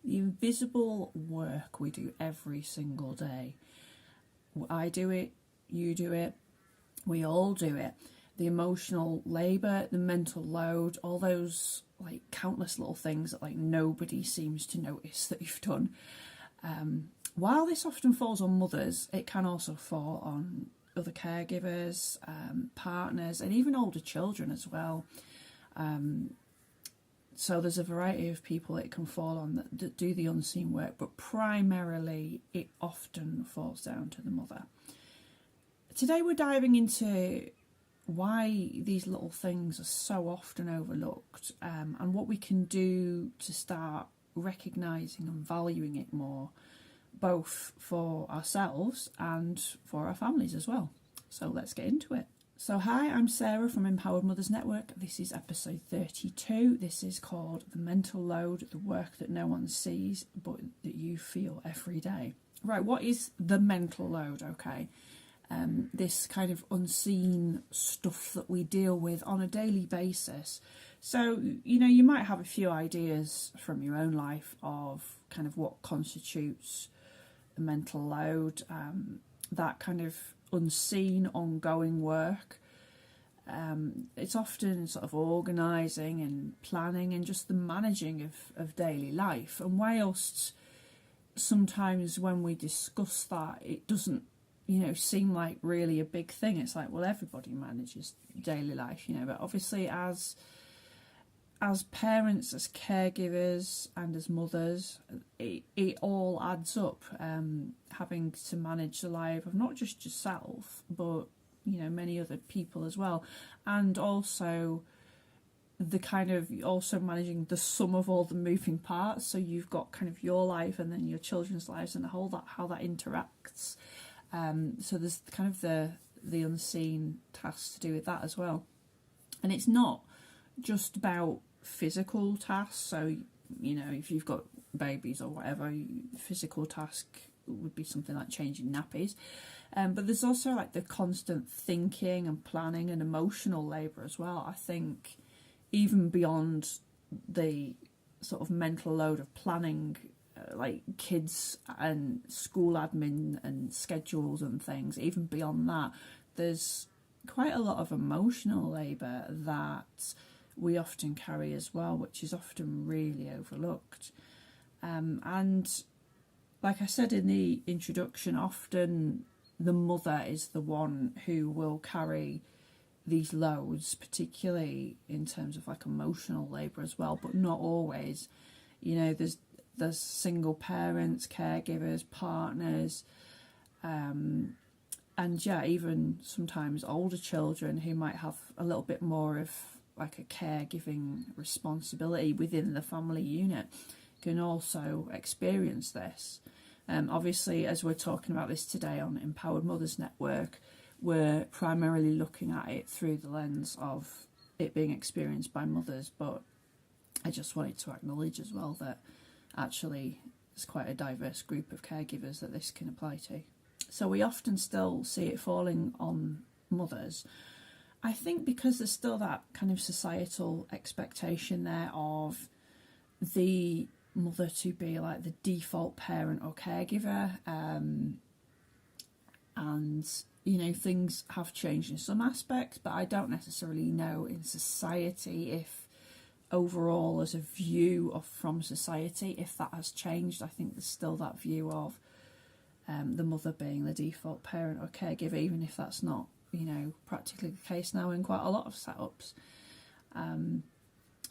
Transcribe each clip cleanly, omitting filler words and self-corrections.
The invisible work we do every single day. I do it, you do it, we all do it. The emotional labour, the mental load, all those like countless little things that like nobody seems to notice that you've done. While this often falls on mothers, it can also fall on other caregivers, partners, and even older children as well. So there's a variety of people it can fall on that do the unseen work, but primarily it often falls down to the mother. Today we're diving into why these little things are so often overlooked, and what we can do to start recognising and valuing it more, both for ourselves and for our families as well. So let's get into it. So hi, I'm Sarah from Empowered Mothers Network. This is episode 32. This is called The Mental Load, the work that no one sees but that you feel every day. Right, what is the mental load? Okay, this kind of unseen stuff that we deal with on a daily basis. So, you know, you might have a few ideas from your own life of kind of what constitutes a mental load, that kind of unseen ongoing work. It's often sort of organising and planning and just the managing of daily life. And whilst sometimes when we discuss that, it doesn't, you know, seem like really a big thing. It's like, well, everybody manages daily life, you know, but obviously as parents, as caregivers and as mothers, it all adds up, having to manage the life of not just yourself, but, you know, many other people as well. And also the kind of also managing the sum of all the moving parts. So you've got kind of your life and then your children's lives and how that interacts. So there's kind of the unseen tasks to do with that as well. And it's not just about physical tasks. So, you know, if you've got babies or whatever, physical task would be something like changing nappies. But there's also like the constant thinking and planning and emotional labour as well. I think even beyond the sort of mental load of planning, like kids and school admin and schedules and things, even beyond that, there's quite a lot of emotional labour that we often carry as well, which is often really overlooked. And like I said in the introduction, often the mother is the one who will carry these loads, particularly in terms of like emotional labour as well, but not always. You know, there's single parents, caregivers, partners, and yeah, even sometimes older children who might have a little bit more of like a caregiving responsibility within the family unit can also experience this. Obviously, as we're talking about this today on Empowered Mothers Network, we're primarily looking at it through the lens of it being experienced by mothers, but I just wanted to acknowledge as well that actually there's quite a diverse group of caregivers that this can apply to. So we often still see it falling on mothers, I think, because there's still that kind of societal expectation there of the mother to be like the default parent or caregiver, and you know, things have changed in some aspects, but I don't necessarily know in society if overall as a view of from society if that has changed. I think there's still that view of the mother being the default parent or caregiver, even if that's not, you know, practically the case now in quite a lot of setups.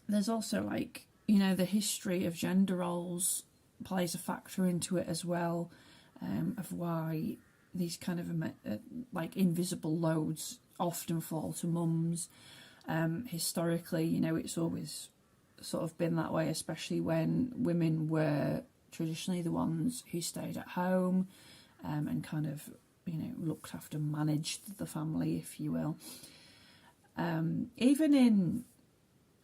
There's also, like, you know, the history of gender roles plays a factor into it as well, of why these kind of like invisible loads often fall to mums. Historically, you know, it's always sort of been that way, especially when women were traditionally the ones who stayed at home, and kind of, you know, looked after, managed the family, if you will. Even in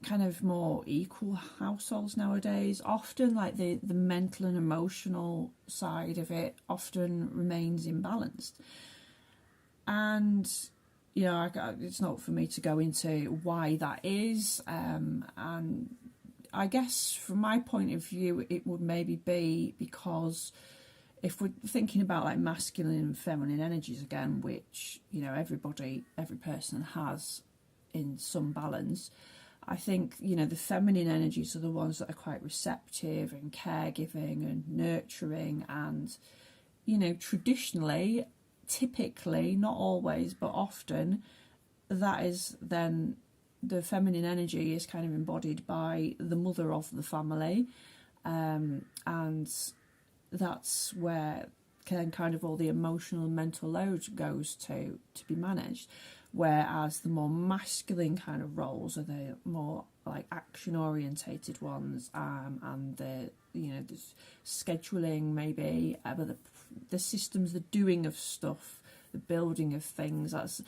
kind of more equal households nowadays, often like the mental and emotional side of it often remains imbalanced. And, you know, it's not for me to go into why that is, and I guess from my point of view, it would maybe be because if we're thinking about like masculine and feminine energies again, which, you know, every person has in some balance, I think, you know, the feminine energies are the ones that are quite receptive and caregiving and nurturing, and, you know, traditionally, typically, not always, but often, that is then the feminine energy is kind of embodied by the mother of the family, and that's where kind of all the emotional and mental load goes to be managed. Whereas the more masculine kind of roles are the more like action orientated ones, and the, you know, the scheduling maybe, but the systems, the doing of stuff, the building of things. That's,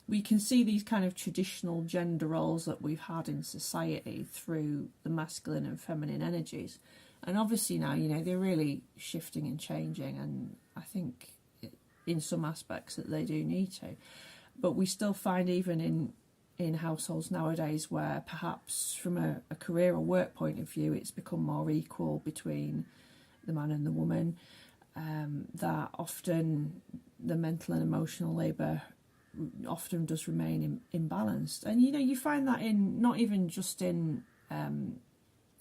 we can see these kind of traditional gender roles that we've had in society through the masculine and feminine energies. And obviously now, you know, they're really shifting and changing, and I think in some aspects that they do need to. But we still find even in households nowadays where perhaps from a career or work point of view it's become more equal between the man and the woman, that often the mental and emotional labour often does remain imbalanced. And, you know, you find that in not even just in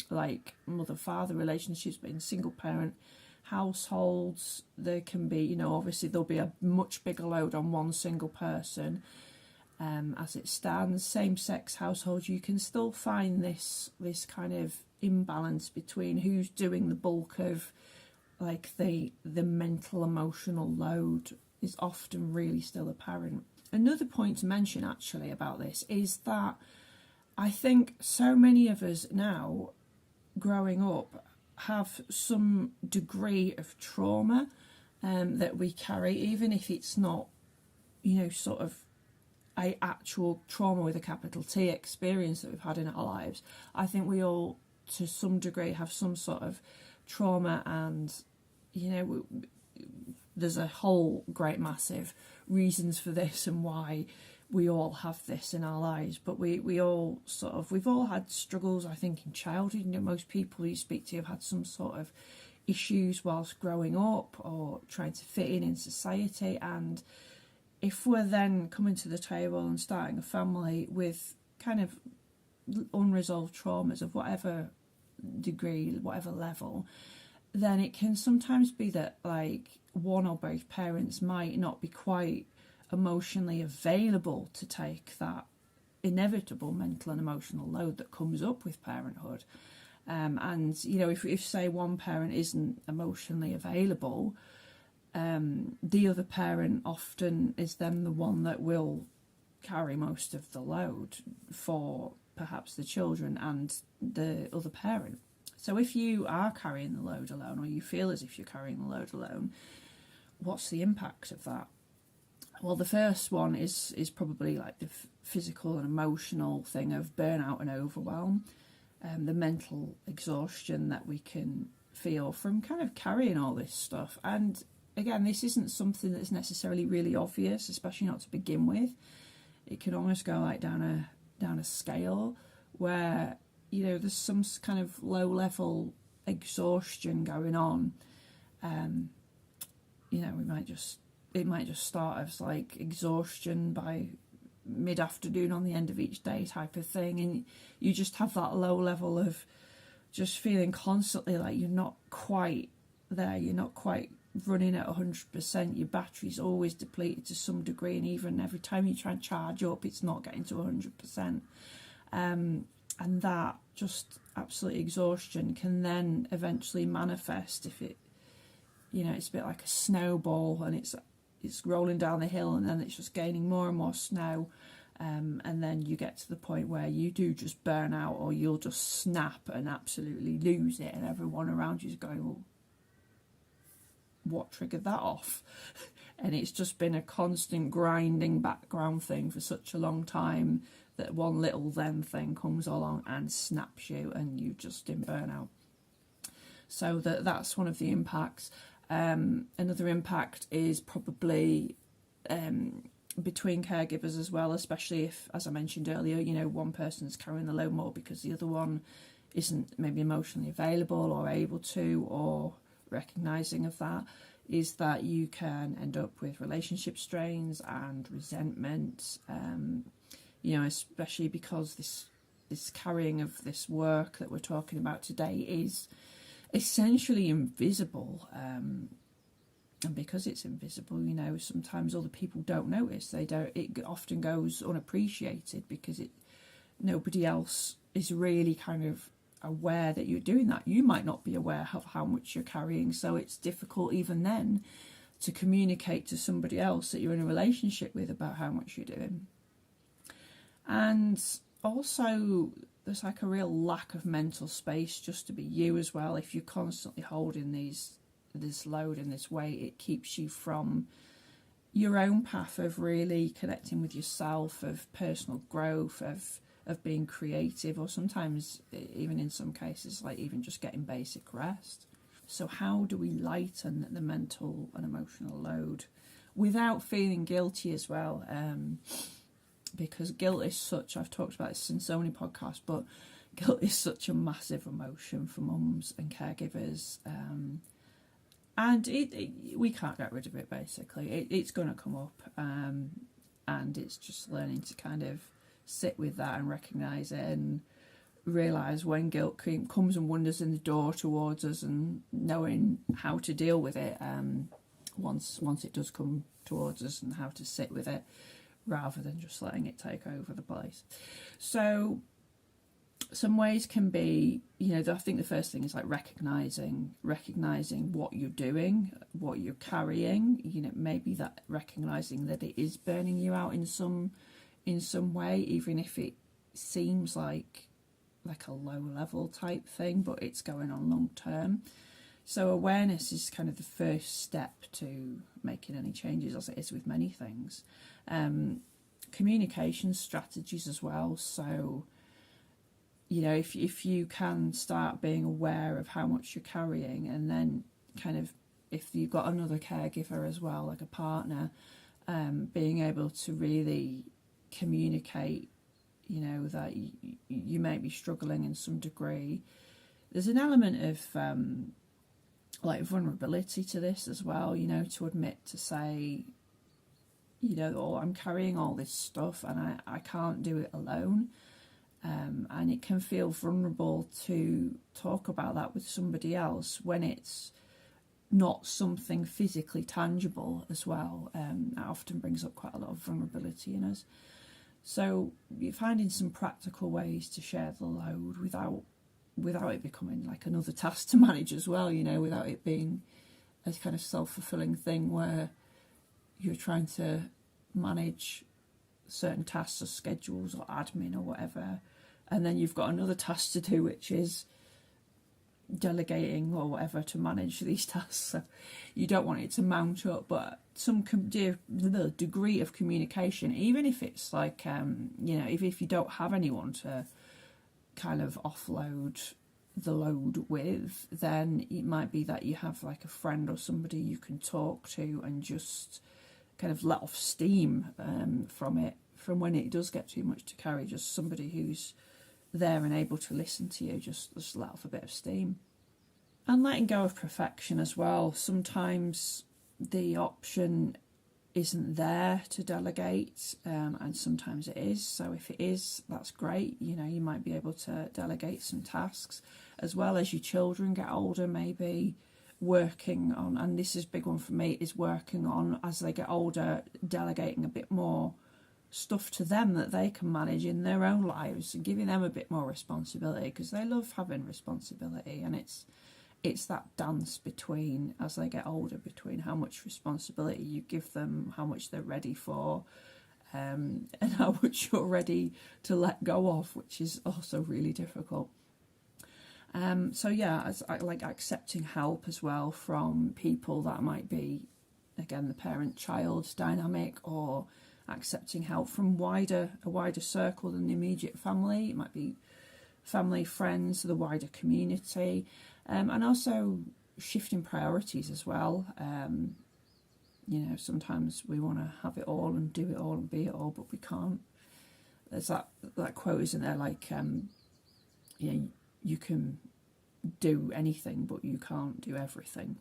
like mother-father relationships, but in single-parent households, there can be, you know, obviously there'll be a much bigger load on one single person. As it stands, same-sex households, you can still find this kind of imbalance between who's doing the bulk of like the mental emotional load is often really still apparent. Another point to mention actually about this is that I think so many of us now growing up have some degree of trauma that we carry, even if it's not, you know, sort of a actual trauma with a capital T experience that we've had in our lives. I think we all to some degree have some sort of trauma, and, you know, there's a whole great massive reasons for this and why we all have this in our lives. But we've all had struggles, I think, in childhood. You know, most people you speak to have had some sort of issues whilst growing up or trying to fit in society. And if we're then coming to the table and starting a family with kind of unresolved traumas of whatever degree, whatever level, then it can sometimes be that like one or both parents might not be quite emotionally available to take that inevitable mental and emotional load that comes up with parenthood. And, you know, if say one parent isn't emotionally available, the other parent often is then the one that will carry most of the load for perhaps the children and the other parent. So if you are carrying the load alone, or you feel as if you're carrying the load alone, what's the impact of that? Well, the first one is probably like the physical and emotional thing of burnout and overwhelm, the mental exhaustion that we can feel from kind of carrying all this stuff. And again, this isn't something that's necessarily really obvious, especially not to begin with. It can almost go like down a scale where, you know, there's some kind of low level exhaustion going on. You know, it might just start as like exhaustion by mid-afternoon on the end of each day type of thing, and you just have that low level of just feeling constantly like you're not quite there, you're not quite running at 100%, your battery's always depleted to some degree, and even every time you try and charge up it's not getting to 100%, and that just absolute exhaustion can then eventually manifest if it, you know, it's a bit like a snowball, and it's rolling down the hill, and then it's just gaining more and more snow, and then you get to the point where you do just burn out, or you'll just snap and absolutely lose it, and everyone around you is going, well, what triggered that off? And it's just been a constant grinding background thing for such a long time that one little then thing comes along and snaps you, and you're just in burnout. So that's one of the impacts. Another impact is probably between caregivers as well, especially if, as I mentioned earlier, you know, one person's carrying the load more because the other one isn't maybe emotionally available or able to, or recognising of that, is that you can end up with relationship strains and resentment, especially because this carrying of this work that we're talking about today is essentially invisible. And because it's invisible, sometimes other people don't notice. It often goes unappreciated because nobody else is really kind of aware that you're doing that. You might not be aware of how much you're carrying, so it's difficult even then to communicate to somebody else that you're in a relationship with about how much you're doing. And also there's like a real lack of mental space just to be you as well. If you're constantly holding this load in this way, it keeps you from your own path of really connecting with yourself, of personal growth, of being creative, or sometimes even in some cases like even just getting basic rest. So how do we lighten the mental and emotional load without feeling guilty as well? Because guilt is such, I've talked about this in so many podcasts, but guilt is such a massive emotion for mums and caregivers, and we can't get rid of it. Basically, it's going to come up, and it's just learning to kind of sit with that and recognise it and realise when guilt comes and wanders in the door towards us, and knowing how to deal with it once it does come towards us, and how to sit with it rather than just letting it take over the place. So some ways can be, I think the first thing is like recognising what you're doing, what you're carrying, maybe that recognising that it is burning you out in some way, even if it seems like a low level type thing, but it's going on long term. So awareness is kind of the first step to making any changes, as it is with many things. Communication strategies as well. So, if you can start being aware of how much you're carrying, and then kind of if you've got another caregiver as well, like a partner, being able to really communicate, that you may be struggling in some degree. There's an element of like vulnerability to this as well, to admit, to say, oh, I'm carrying all this stuff and I can't do it alone. And it can feel vulnerable to talk about that with somebody else when it's not something physically tangible as well. That often brings up quite a lot of vulnerability in us. So you're finding some practical ways to share the load without it becoming like another task to manage as well, without it being a kind of self-fulfilling thing where you're trying to manage certain tasks or schedules or admin or whatever, and then you've got another task to do, which is delegating or whatever to manage these tasks. So you don't want it to mount up, but some degree of communication, even if it's like if you don't have anyone to kind of offload the load with, then it might be that you have like a friend or somebody you can talk to and just kind of let off steam from when it does get too much to carry. Just somebody who's there and able to listen to you, just let off a bit of steam. And letting go of perfection as well. Sometimes the option isn't there to delegate, and sometimes it is. So if it is, that's great. You might be able to delegate some tasks, as well as your children get older, maybe working on, and this is a big one for me, is working on, as they get older, delegating a bit more stuff to them that they can manage in their own lives, and giving them a bit more responsibility, because they love having responsibility. And it's that dance between, as they get older, between how much responsibility you give them, how much they're ready for, and how much you're ready to let go of, which is also really difficult. So yeah, as I like accepting help as well from people that might be, again, the parent-child dynamic, or accepting help from a wider circle than the immediate family. It might be family, friends, the wider community, and also shifting priorities as well. Sometimes we want to have it all and do it all and be it all, but we can't. There's that quote, isn't there? Like, you can do anything, but you can't do everything.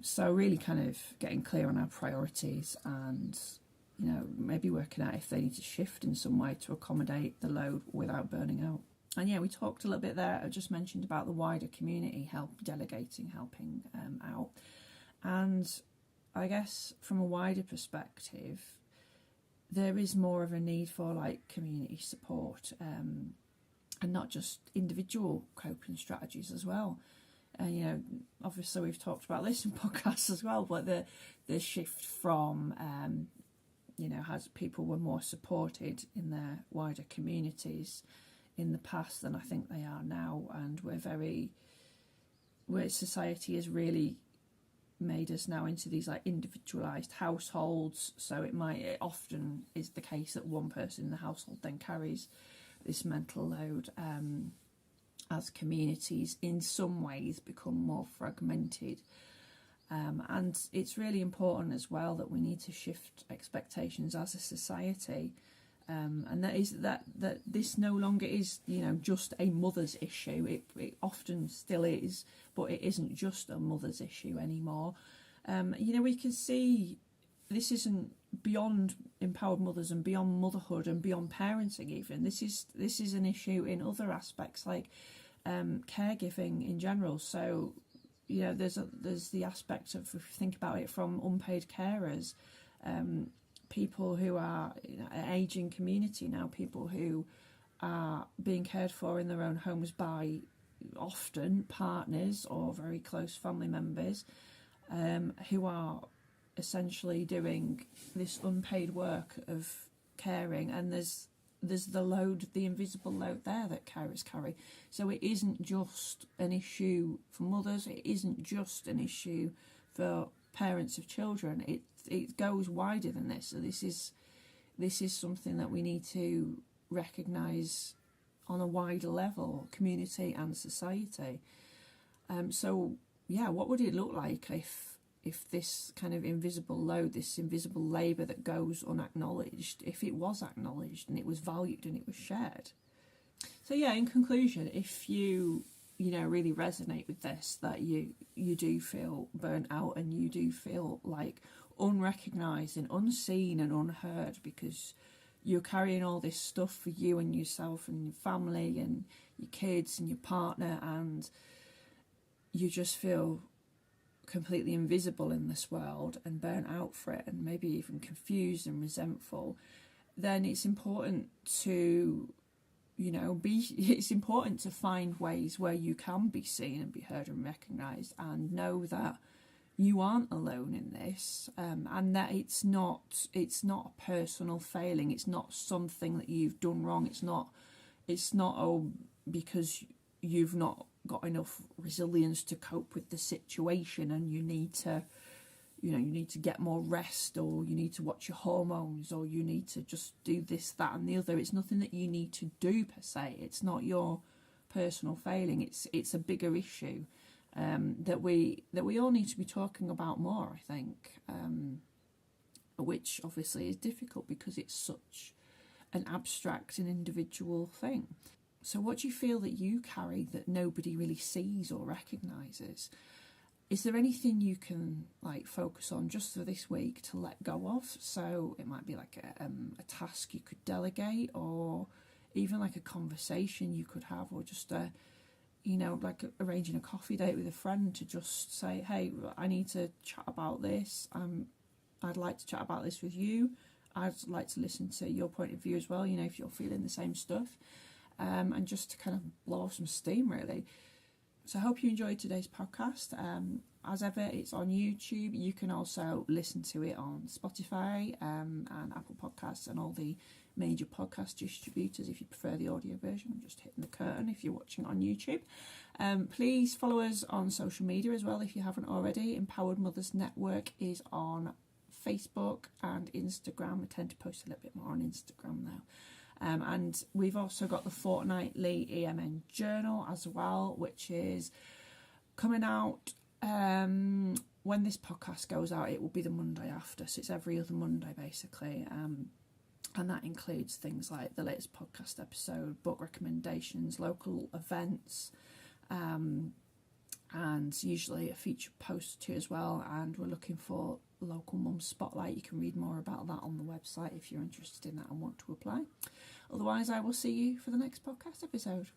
So really kind of getting clear on our priorities and, maybe working out if they need to shift in some way to accommodate the load without burning out. And yeah, we talked a little bit there, I just mentioned about the wider community, delegating, helping out. And I guess from a wider perspective, there is more of a need for like community support, and not just individual coping strategies as well. And obviously we've talked about this in podcasts as well, but the shift from as people were more supported in their wider communities in the past than I think they are now, and where society has really made us now into these like individualized households. So it often is the case that one person in the household then carries this mental load, as communities in some ways become more fragmented. And it's really important as well that we need to shift expectations as a society, and that is that this no longer is just a mother's issue. It often still is, but it isn't just a mother's issue anymore. We can see this isn't beyond empowered mothers and beyond motherhood and beyond parenting even. This is an issue in other aspects like caregiving in general. So there's the aspect of, if you think about it, from unpaid carers, people who are an ageing community now, people who are being cared for in their own homes by often partners or very close family members, who are essentially doing this unpaid work of caring, and there's the invisible load there that carers carry. So it isn't just an issue for mothers, it isn't just an issue for parents of children, it goes wider than this. So this is something that we need to recognise on a wider level, community and society. So yeah, what would it look like if this kind of invisible load, this invisible labour that goes unacknowledged, if it was acknowledged and it was valued and it was shared? So yeah, in conclusion, if you really resonate with this, that you do feel burnt out and you do feel like unrecognised and unseen and unheard because you're carrying all this stuff for you and yourself and your family and your kids and your partner, and you just feel completely invisible in this world and burnt out for it, and maybe even confused and resentful, then it's important to it's important to find ways where you can be seen and be heard and recognised, and know that you aren't alone in this, and that it's not a personal failing. It's not something that you've done wrong. It's not because you've not got enough resilience to cope with the situation and you need to get more rest, or you need to watch your hormones, or you need to just do this, that and the other. It's nothing that you need to do per se. It's not your personal failing. It's a bigger issue that we all need to be talking about more, I think, which obviously is difficult because it's such an abstract and individual thing. So what do you feel that you carry that nobody really sees or recognises? Is there anything you can focus on just for this week to let go of? So it might be like a task you could delegate, or even like a conversation you could have, or just arranging a coffee date with a friend to just say, hey, I need to chat about this. I'd like to chat about this with you. I'd like to listen to your point of view as well, if you're feeling the same stuff, and just to kind of blow off some steam, really. So I hope you enjoyed today's podcast. As ever, it's on YouTube. You can also listen to it on Spotify and Apple Podcasts and all the major podcast distributors if you prefer the audio version. I'm just hitting the curtain if you're watching on YouTube. Please follow us on social media as well if you haven't already. Empowered Mothers Network is on Facebook and Instagram. I tend to post a little bit more on Instagram now. And we've also got the fortnightly EMN journal as well, which is coming out when this podcast goes out. It will be the Monday after, so it's every other Monday basically. And that includes things like the latest podcast episode, book recommendations, local events, and usually a featured post too as well. And we're looking for local mum spotlight. You can read more about that on the website if you're interested in that and want to apply. Otherwise, I will see you for the next podcast episode.